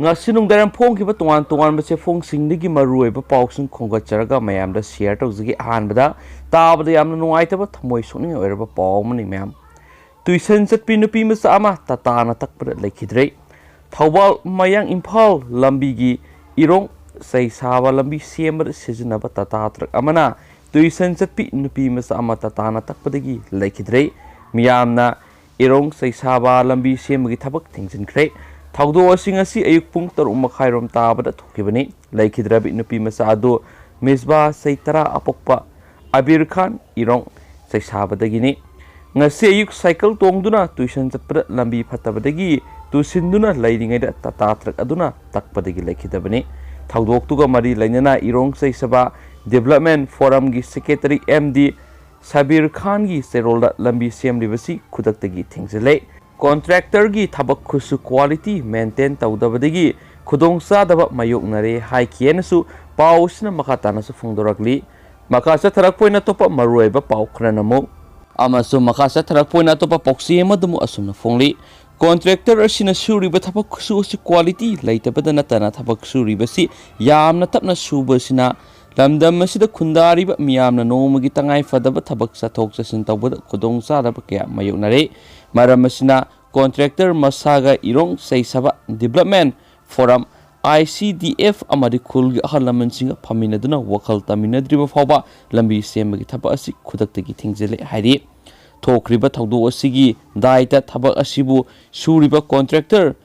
ngasi nungdaram phongkiba tongan tongan base phongsingnigi maruoiba pausing khongatcharaga mayamda share tawjigi ahanbada tabada yamna nuaitaba thamoi sokning oiraba pawmani mayam tuition chatpi nupi masa ama tatana takpada lekhidrei thawbal mayang imphal lambigi irong sai saba lambi sembar sijinaba tatatrak amana tuition chatpi nupi masa ama tatana takpadagi lekhidrei miyamna irong sai saba lambi semagi thabak thingsinkhre thawdo asing asi ayuk pung taruk makhairom tabada thokibani laikhidrabi nupi masa adu misba saitara apokpa abir khan irong sai sabadagini ngasi ayuk cycle tongduna tuition chatpada lambi phatabadagi tusinduna lairingaida tatatrak aduna takpadagi laikhidabani thawdoktuga mari lainana irong sai saba development forum gi secretary MD Sabir Khan gi serolda lambi semlibasi khudaktagi thingzele contractor gi thabak khusu quality maintain tawdabadagi khudong sadaba mayoknare haikienasu pausna makhatana su phungdorakli makasa tharak poina topa maruiba pau khranamo amasu makasa tharak poina topa poksi emadumu asumna phongli contractor asina suriba thabak khusu si quality leitabadana tana thabak suriba si yamna tapna subasina lamdam asida khundariba miyamna nomagi tangai fadaba thabak sathok chasin tawbada khudong sadaba kya mayoknare maram asina contractor masaga irong saisaba development forum ICDF amadi khulgi ahalaman singa phaminaduna wakhal taminadriba fawba lambi semagi thaba asi khudaktagi thingzele hairi thokriba thawdo asigi daita thaba asibu suriba contractor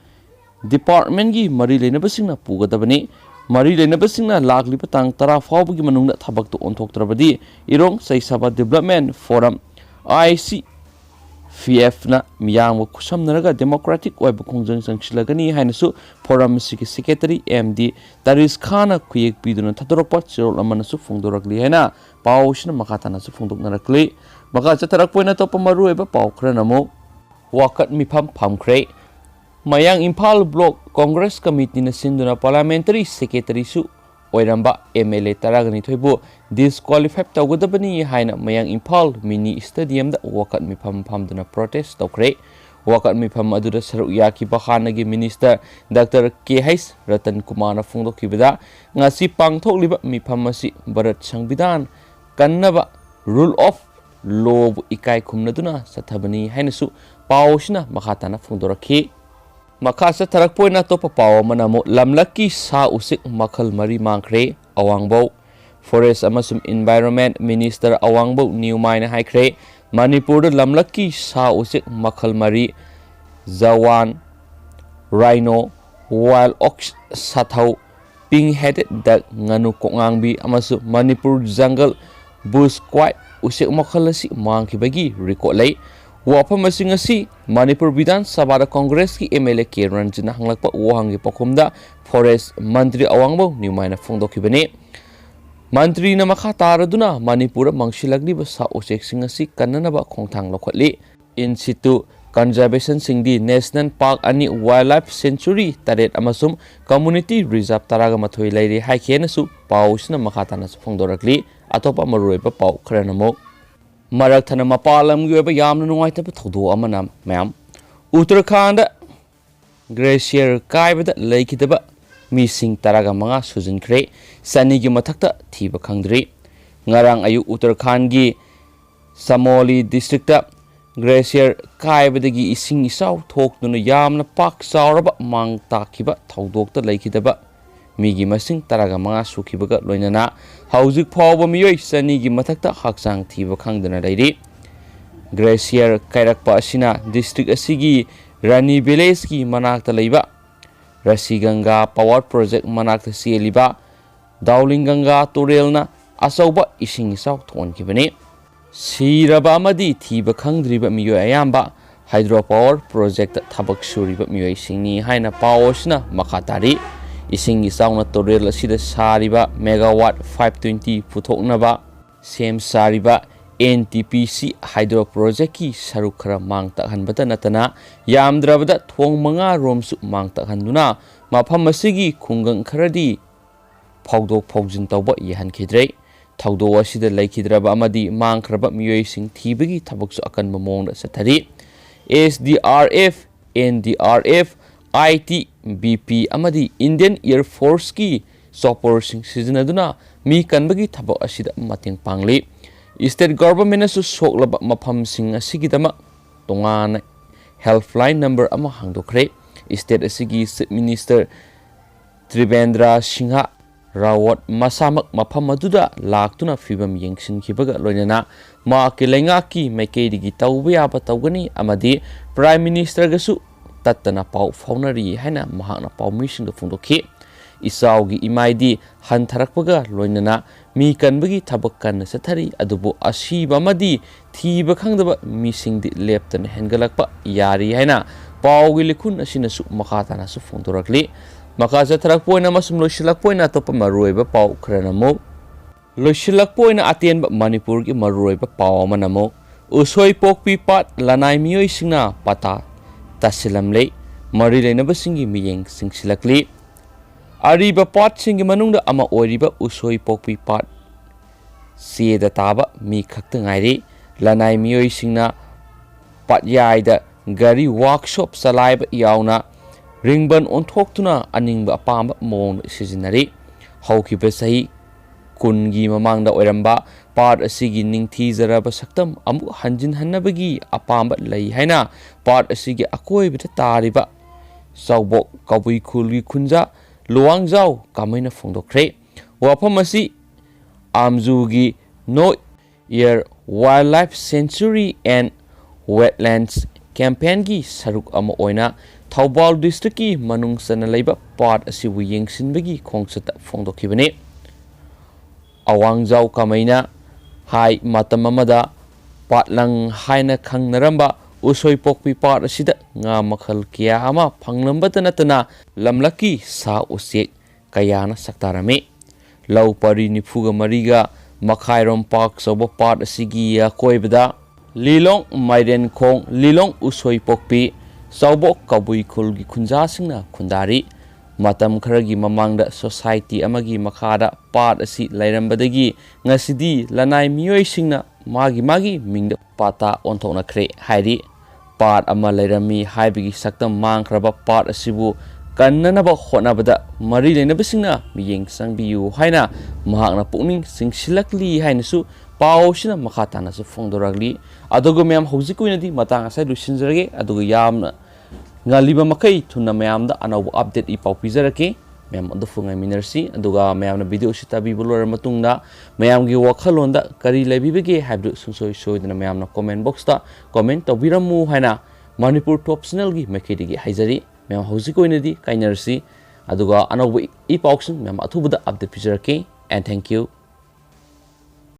department gi mari lenabasingna pugadabani mari lenabasingna lagliba tang tara fawbagi manungna thabakto onthoktrabadi irong saisaba development forum ICDF na miyang kusam naraga democratic oiba khongjang sangsilagani hainasu forum sigi secretary MD Taris Khana kuyek piduna thadorokpa chirol amanasu phungdorakli haina pausina makhatana su phungdoknarakli maka chatarak poina topa maru eba paukranamo wakat mifam phamkhre mayang Imphal block congress committee na sinduna parliamentary secretary su oiramba MLA taragani thoibu disqualified tawgadabani haina mayang Imphal mini stadium da wakat mifam phamduna protest tawkhre wakat mifam aduda saru yaki bakhanagi minister Dr. KH Ratan Kumar na phungdokibada ngasi pangthokliba mifam asi Bharat Sangbidan kannaba rule of law ikai khumnaduna sathabani hainasu pausina makhatana phungdorakhi makasa tharak poina topa paw manamo lamlaki sa usik makhal mari mangkhre awangbo forest amasum environment minister awangbo newmaina haikre manipur lamlaki sa usik makhal mari zawan rhino wild ox sathau pink headed duck nganu kongangbi amasu manipur jungle bush quite usik makhal asi mangkhibagi record lay wafam asing asi Manipur Vidhan Sabha Congress ki MLA K Ranjana hanglakpa wahangi pakhumda forest mantri awangbo niumaina phongdokibani mantri na makha taraduna Manipur mangsilagni ba sa usek sing asi kannanaba khongthang lokhatli in situ conservation singdi national park ani wildlife sanctuary taret amasum community reserve taraga mathoi lairi haikenasu pausna makha tanasu phongdorakli atopa maruiba pau khranamo marak thana mapalam gi ba yamna nuaita ba thodo amana mayam Uttarakhand glacier kaibada leikidaba mising taraga manga sujinkhre sani gi mathakta thiba khangdri ngarang ayu Uttarakhand gi Samoli district glacier kaibada gi ising isaw thokduna yamna pak sawraba mang takiba thodokta leikidaba migi masing taraga manga sukibaga loinana hauzik phawba miyoi sani gi mathakta hakchang thiba khangdana lairi glacier kairakpa asina district asigi Rani village ki manakta leiba Rasiganga power project manakta sieliba Dowlinganga turelna asauba ising isaw thonkibani siraba amadi thiba khangdriba miyoi ayamba hydropower project thabak suriba miyoi singni haina pawosna makhatari ising isauna torel asida sariba megawatt 520 puthoknaba sem sariba NTPC hydro project ki sarukhara mangta hanbata natana yamdrabada thong manga romsu mangta handuna mafam asigi khungang kharadi phawdok phawjin tawba yahan khidrei thawdo asida laikhidraba amadi mangkhraba miyoi sing thibagi thabaksu akan mamong sathari SDRF NDRF IT, BP amadi Indian Air Force ki choppersing sizinaduna mi kanbagi thabak asida mating pangli. State government asu soklaba mafamsing asigidama tongana helpline number ama hangdokre. State asigi Minister Trivendra Singha Rawat masamak mafam aduda laktuna fibam yengsin kibaga loinana ma ke lengaki maikeidigi tawba yaba tawgani amadi Prime Minister gasu tattana pau faunari haina mahakna pau mission do phungdokhi isaugi imaidi hantarakpaga loinana mi kanbagi thabakkan sathari adubu asiba amadi thiba khangdaba misingdi leptana hengalakpa yari haina paugi likhun asinasu makhatana su phungdorakli makaza tarak poina masum loisilak poina topa maruiba pau khranamo loisilak poina atenba Manipur gi maruiba pau manamo usoi pokpi pat lanai mioi singna pata tasilamle mari lenaba singi miyeng singsilakli ariba pat singi manungda ama oiriba usoi pokpi pat sieda taba mi khakta ngairi lanai mioi singna pat yaida gari workshop salaiba yauna ringban onthokhtuna aningba apamba mon sizinari haukiba sahi kungi mamangda oiramba part asigi ningthi zaraba saktam amu hanjin hannabagi apamba lei haina part asigi akoibita tariba saubok kabui khulgi khunja luwangjau kamaina phongdokre wafam asi amzugi no air wildlife sanctuary and wetlands campaign gi saruk ama oina Thoubal district ki manung sana leiba part asibu yengsinbagi khongsata phongdokhibane awangjau kamaina hai matamamada patlang haina khangnaramba usoi pokpi part asida nga makhal kiya ama phanglambata natana lamlaki sa usek kayana saktarame lau pari nifuga mariga makhairom park sobo part asigi koibada lilong maiden khong lilong usoi pokpi saubok kabui khulgi khunja singna khundari matam kharagi mamangda society amagi makhada part asi lairambadagi ngasidi lanai mioi singna magi mingda pata onthona khre hairi part ama lairami haibigi saktam mangkraba part asibu kannanaba honabada mari leinaba singna miyeng sangbiu haina mahakna pukning singsilakli hainasu pausina makhatana su phongdoragli adugo mem hojikuinadi matang asai lusinjrage adugo yamna ngaliba makai thuna mayamda anau update I pau pizarake mem adu fungai minersi aduga mayamna video sita bi bulor matungda mayamgi wakhalonda kari lebibege habdu sunsoi soidna mayamna comment box ta comment tawbiramu haina Manipur top channel gi makedigi haijari mem hojikuinadi kainersi aduga anau I pausin mem athubuda update pizarake and thank you